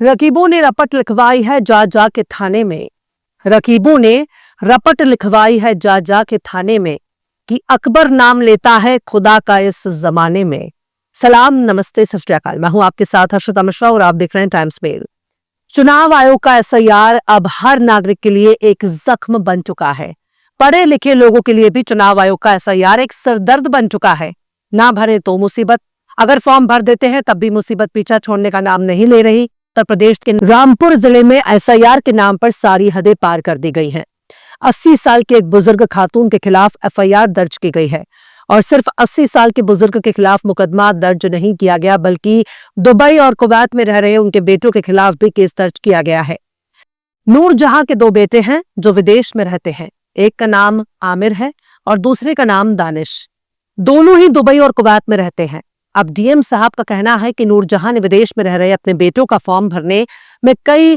रकीबों ने रपट लिखवाई है जा जा के थाने में। रकीबों ने रपट लिखवाई है जा जा के थाने में कि अकबर नाम लेता है खुदा का इस जमाने में। सलाम, नमस्ते, सत श्री अकाल। मैं हूं आपके साथ हर्षिता मिश्रा और आप देख रहे हैं टाइम्स मेल। चुनाव आयोग का एसआईआर अब हर नागरिक के लिए एक जख्म बन चुका है। पढ़े लिखे लोगों के लिए भी चुनाव आयोग का एसआईआर एक सरदर्द बन चुका है। ना भरे तो मुसीबत, अगर फॉर्म भर देते हैं तब भी मुसीबत पीछा छोड़ने का नाम नहीं ले रही। उत्तर प्रदेश के रामपुर जिले में एसआईआर के नाम पर सारी हदें पार कर दी गई हैं। 80 साल के एक बुजुर्ग खातून के खिलाफ एफआईआर दर्ज की गई है और सिर्फ 80 साल के बुजुर्ग के खिलाफ मुकदमा दर्ज नहीं किया गया, बल्कि दुबई और कुवैत में रह रहे उनके बेटों के खिलाफ भी केस दर्ज किया गया है। नूरजहां के 2 बेटे हैं जो विदेश में रहते हैं। एक का नाम आमिर है और दूसरे का नाम दानिश। दोनों ही दुबई और कुवैत में रहते हैं। अब डीएम साहब का कहना है कि नूरजहां ने विदेश में रह रहे अपने बेटों का फॉर्म भरने में कई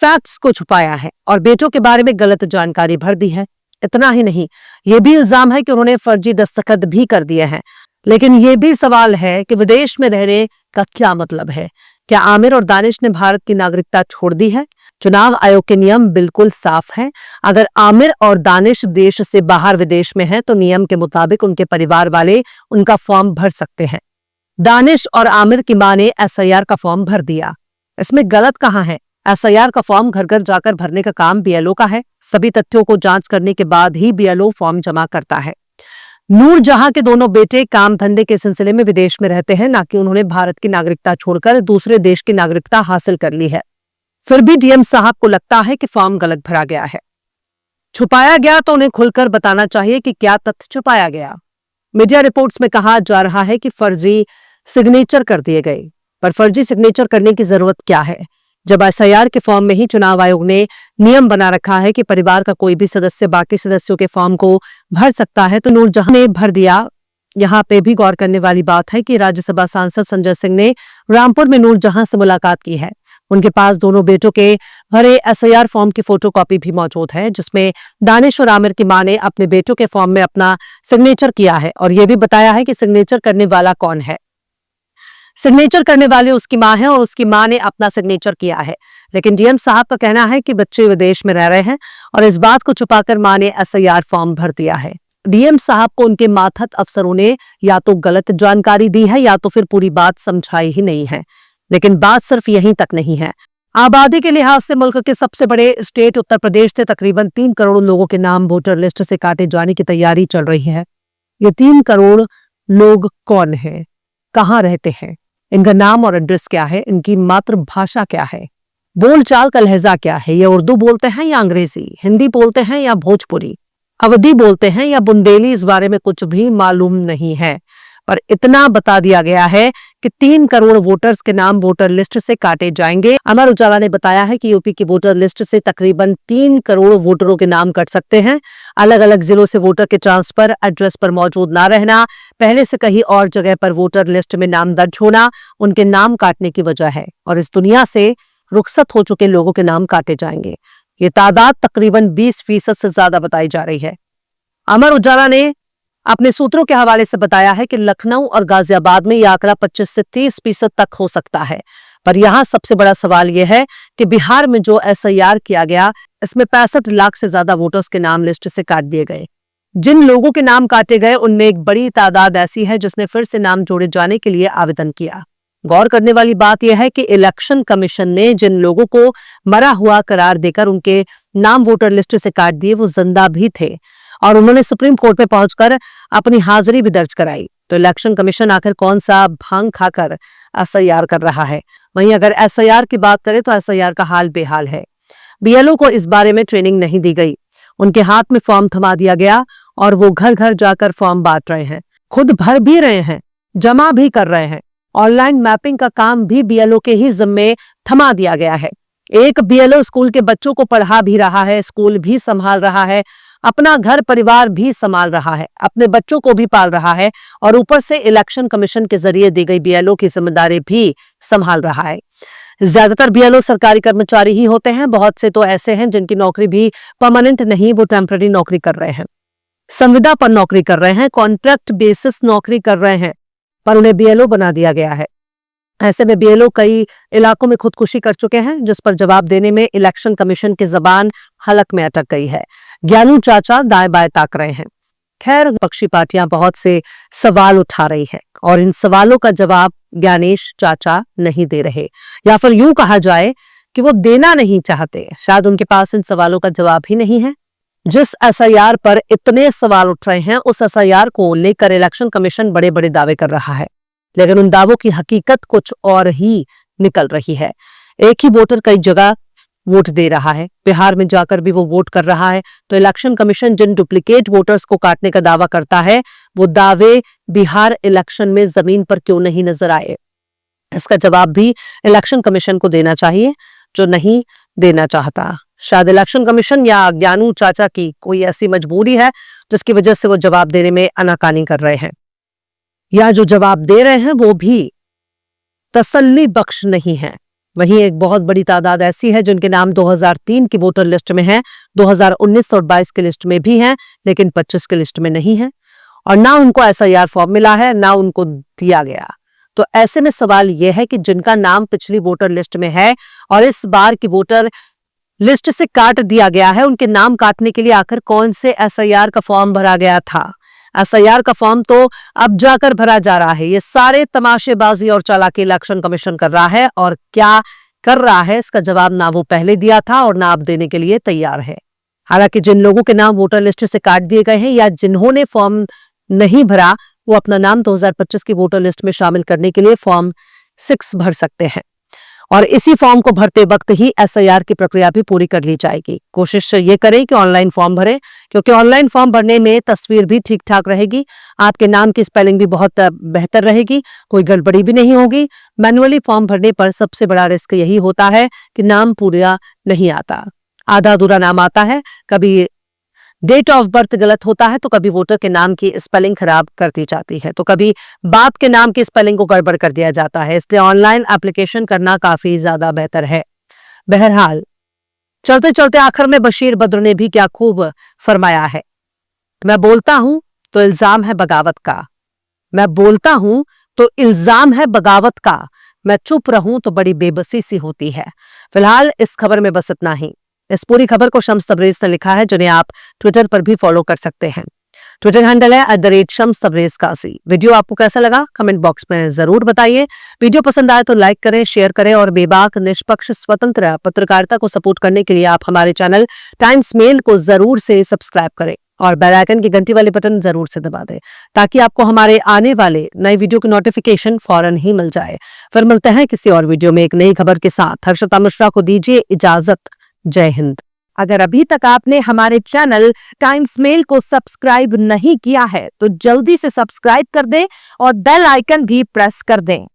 फैक्ट्स को छुपाया है और बेटों के बारे में गलत जानकारी भर दी है। इतना ही नहीं, ये भी इल्जाम है कि उन्होंने फर्जी दस्तखत भी कर दिए हैं। लेकिन ये भी सवाल है कि विदेश में रहने का क्या मतलब है? क्या आमिर और दानिश ने भारत की नागरिकता छोड़ दी है? चुनाव आयोग के नियम बिल्कुल साफ हैं। अगर आमिर और दानिश देश से बाहर विदेश में हैं तो नियम के मुताबिक उनके परिवार वाले उनका फॉर्म भर सकते हैं। दानिश और आमिर की मां ने एसआईआर का फॉर्म भर दिया। इसमें गलत कहां है? एसआईआर का फॉर्म घर घर जाकर भरने का काम बीएलओ का है। सभी तथ्यों को जांच करने के बाद ही बीएलओ फॉर्म जमा करता है। नूरजहां के दोनों बेटे काम धंधे के सिलसिले में विदेश में रहते हैं, ना कि उन्होंने भारत की नागरिकता छोड़कर दूसरे देश की नागरिकता हासिल कर ली है। फिर भी डीएम साहब को लगता है कि फॉर्म गलत भरा गया है। छुपाया गया तो उन्हें खुलकर बताना चाहिए कि क्या तथ्य छुपाया गया। मीडिया रिपोर्ट्स में कहा जा रहा है कि फर्जी सिग्नेचर कर दिए गए, पर फर्जी सिग्नेचर करने की जरूरत क्या है जब एसआईआर के फॉर्म में ही चुनाव आयोग ने नियम बना रखा है कि परिवार का कोई भी सदस्य बाकी सदस्यों के फॉर्म को भर सकता है, तो नूरजहां ने भर दिया। यहाँ पे भी गौर करने वाली बात है कि राज्यसभा सांसद संजय सिंह ने रामपुर में नूरजहां से मुलाकात की है। उनके पास दोनों बेटों के भरे एसआईआर फॉर्म की फोटोकॉपी भी मौजूद है, जिसमें दानिश और आमिर की मां ने अपने बेटों के फॉर्म में अपना सिग्नेचर किया है और यह भी बताया है कि सिग्नेचर करने वाला कौन है। सिग्नेचर करने वाले उसकी मां है और उसकी मां ने अपना सिग्नेचर किया है। लेकिन डीएम साहब का कहना है कि बच्चे विदेश में रह रहे हैं और इस बात को छुपाकर मां ने एसआईआर फॉर्म भर दिया है। डीएम साहब को उनके मातहत अफसरों ने या तो गलत जानकारी दी है या तो फिर पूरी बात समझाई ही नहीं है। लेकिन बात सिर्फ यहीं तक नहीं है। आबादी के लिहाज से मुल्क के सबसे बड़े स्टेट उत्तर प्रदेश से तकरीबन 3 करोड़ लोगों के नाम वोटर लिस्ट से काटे जाने की तैयारी चल रही है। ये 3 करोड़ लोग कौन है, कहाँ रहते हैं, इनका नाम और एड्रेस क्या है, इनकी मातृभाषा क्या है, बोलचाल का लहजा क्या है, ये उर्दू बोलते हैं या अंग्रेजी, हिंदी बोलते हैं या भोजपुरी, अवधी बोलते हैं या बुंदेली, इस बारे में कुछ भी मालूम नहीं है। पर इतना बता दिया गया है कि 3 करोड़ वोटर्स के नाम वोटर लिस्ट से काटे जाएंगे। अमर उजाला ने बताया है कि यूपी की वोटर लिस्ट से तकरीबन 3 करोड़ वोटरों के नाम कट सकते हैं। अलग अलग जिलों से वोटर के ट्रांसफर एड्रेस पर मौजूद ना रहना, पहले से कहीं और जगह पर वोटर लिस्ट में नाम दर्ज होना उनके नाम काटने की वजह है और इस दुनिया से रुखसत हो चुके लोगों के नाम काटे जाएंगे। ये तादाद तकरीबन 20% से ज्यादा बताई जा रही है। अमर उजाला ने अपने सूत्रों के हवाले से बताया है कि लखनऊ और गाजियाबाद में यह आंकड़ा 25 से 30% तक हो सकता है। पर यहां सबसे बड़ा सवाल यह है कि बिहार में जो एसआईआर किया गया, इसमें 65 लाख से ज्यादा वोटर्स के नाम लिस्ट से काट दिए गए। जिन लोगों के नाम काटे गए उनमें एक बड़ी तादाद ऐसी है जिसने फिर से नाम जोड़े जाने के लिए आवेदन किया। गौर करने वाली बात यह है कि इलेक्शन कमीशन ने जिन लोगों को मरा हुआ करार देकर उनके नाम वोटर लिस्ट से काट दिए वो जिंदा भी थे और उन्होंने सुप्रीम कोर्ट में पहुंचकर अपनी हाजिरी भी दर्ज कराई। तो इलेक्शन कमीशन आखिर कौन सा भांग खाकर एसआईआर कर रहा है? वहीं अगर एसआईआर की बात करें तो एसआईआर का हाल बेहाल है। बीएलओ को इस बारे में ट्रेनिंग नहीं दी गई। उनके हाथ में फॉर्म थमा दिया गया और वो घर घर जाकर फॉर्म बांट रहे हैं, खुद भर भी रहे हैं, जमा भी कर रहे हैं। ऑनलाइन मैपिंग का काम भी बीएलओ के ही जिम्मे थमा दिया गया है। एक बीएलओ स्कूल के बच्चों को पढ़ा भी रहा है, स्कूल भी संभाल रहा है, अपना घर परिवार भी संभाल रहा है, अपने बच्चों को भी पाल रहा है और ऊपर से इलेक्शन कमीशन के जरिए दी गई बीएलओ की जिम्मेदारी भी संभाल रहा है। ज्यादातर बीएलओ सरकारी कर्मचारी ही होते हैं। बहुत से तो ऐसे हैं जिनकी नौकरी भी परमानेंट नहीं, वो टेम्पररी नौकरी कर रहे हैं, संविदा पर नौकरी कर रहे हैं, कॉन्ट्रैक्ट बेसिस नौकरी कर रहे हैं, पर उन्हें बीएलओ बना दिया गया है। ऐसे में बीएलओ कई इलाकों में खुदकुशी कर चुके हैं, जिस पर जवाब देने में इलेक्शन कमीशन की जबान हलक में अटक गई है। ज्ञानू चाचा दाएं बाएं ताक रहे हैं। खैर, विपक्षी पार्टियां बहुत से सवाल उठा रही है और इन सवालों का जवाब ज्ञानेश चाचा नहीं दे रहे, या फिर यूं कहा जाए कि वो देना नहीं चाहते। शायद उनके पास इन सवालों का जवाब ही नहीं है। जिस एसआईआर पर इतने सवाल उठ रहे हैं, उस एसआईआर को लेकर इलेक्शन कमीशन बड़े बड़े दावे कर रहा है, लेकिन उन दावों की हकीकत कुछ और ही निकल रही है। एक ही वोटर कई जगह वोट दे रहा है, बिहार में जाकर भी वो वोट कर रहा है। तो इलेक्शन कमीशन जिन डुप्लीकेट वोटर्स को काटने का दावा करता है, वो दावे बिहार इलेक्शन में जमीन पर क्यों नहीं नजर आए? इसका जवाब भी इलेक्शन कमीशन को देना चाहिए, जो नहीं देना चाहता। शायद इलेक्शन कमीशन या ज्ञानू चाचा की कोई ऐसी मजबूरी है जिसकी वजह से वो जवाब देने में आनाकानी कर रहे हैं, या जो जवाब दे रहे हैं वो भी तसल्ली बख्श नहीं है। वहीं एक बहुत बड़ी तादाद ऐसी है जिनके नाम 2003 की वोटर लिस्ट में है, 2019 और 22 की लिस्ट में भी हैं, लेकिन 25 की लिस्ट में नहीं है, और ना उनको एसआईआर फॉर्म मिला है, ना उनको दिया गया। तो ऐसे में सवाल यह है कि जिनका नाम पिछली वोटर लिस्ट में है और इस बार की वोटर लिस्ट से काट दिया गया है, उनके नाम काटने के लिए आखिर कौन से एसआईआर का फॉर्म भरा गया था? एसआईआर का फॉर्म तो अब जाकर भरा जा रहा है। ये सारे तमाशेबाजी और चालाकी इलेक्शन कमीशन कर रहा है, और क्या कर रहा है इसका जवाब ना वो पहले दिया था और ना अब देने के लिए तैयार है। हालांकि जिन लोगों के नाम वोटर लिस्ट से काट दिए गए हैं या जिन्होंने फॉर्म नहीं भरा, वो अपना नाम 2025 की वोटर लिस्ट में शामिल करने के लिए फॉर्म 6 भर सकते हैं, और इसी फॉर्म को भरते वक्त ही एसआईआर की प्रक्रिया भी पूरी कर ली जाएगी। कोशिश ये करें कि ऑनलाइन फॉर्म भरें, क्योंकि ऑनलाइन फॉर्म भरने में तस्वीर भी ठीक ठाक रहेगी, आपके नाम की स्पेलिंग भी बहुत बेहतर रहेगी, कोई गड़बड़ी भी नहीं होगी। मैनुअली फॉर्म भरने पर सबसे बड़ा रिस्क यही होता है कि नाम पूरा नहीं आता, आधा अधूरा नाम आता है, कभी डेट ऑफ बर्थ गलत होता है, तो कभी वोटर के नाम की स्पेलिंग खराब कर दी जाती है, तो कभी बाप के नाम की स्पेलिंग को गड़बड़ कर दिया जाता है। इसलिए ऑनलाइन एप्लीकेशन करना काफी ज्यादा बेहतर है। बहरहाल, चलते चलते आखिर में बशीर बद्र ने भी क्या खूब फरमाया है, मैं बोलता हूं तो इल्जाम है बगावत का, मैं बोलता हूं तो इल्जाम है बगावत का, मैं चुप रहूं तो बड़ी बेबसी सी होती है। फिलहाल इस खबर में बस इतना ही। इस पूरी खबर को शम्स तबरेज ने लिखा है, जिन्हें आप ट्विटर पर भी फॉलो कर सकते हैं। ट्विटर हैंडल है @शम्स तबरेज काजी। वीडियो आपको कैसा लगा कमेंट बॉक्स में जरूर बताइए। वीडियो पसंद आए तो लाइक करें, शेयर करें, और बेबाक निष्पक्ष स्वतंत्र पत्रकारिता को सपोर्ट करने के लिए आप हमारे चैनल टाइम्स मेल को जरूर से सब्सक्राइब करें और बेल आइकन की घंटी वाले बटन जरूर से दबा दें, ताकि आपको हमारे आने वाले नए वीडियो की नोटिफिकेशन फौरन ही मिल जाए। फिर मिलते हैं किसी और वीडियो में एक नई खबर के साथ। हर्षिता मिश्रा को दीजिए इजाजत। जय हिंद। अगर अभी तक आपने हमारे चैनल टाइम्स मेल को सब्सक्राइब नहीं किया है तो जल्दी से सब्सक्राइब कर दें और बेल आइकन भी प्रेस कर दें।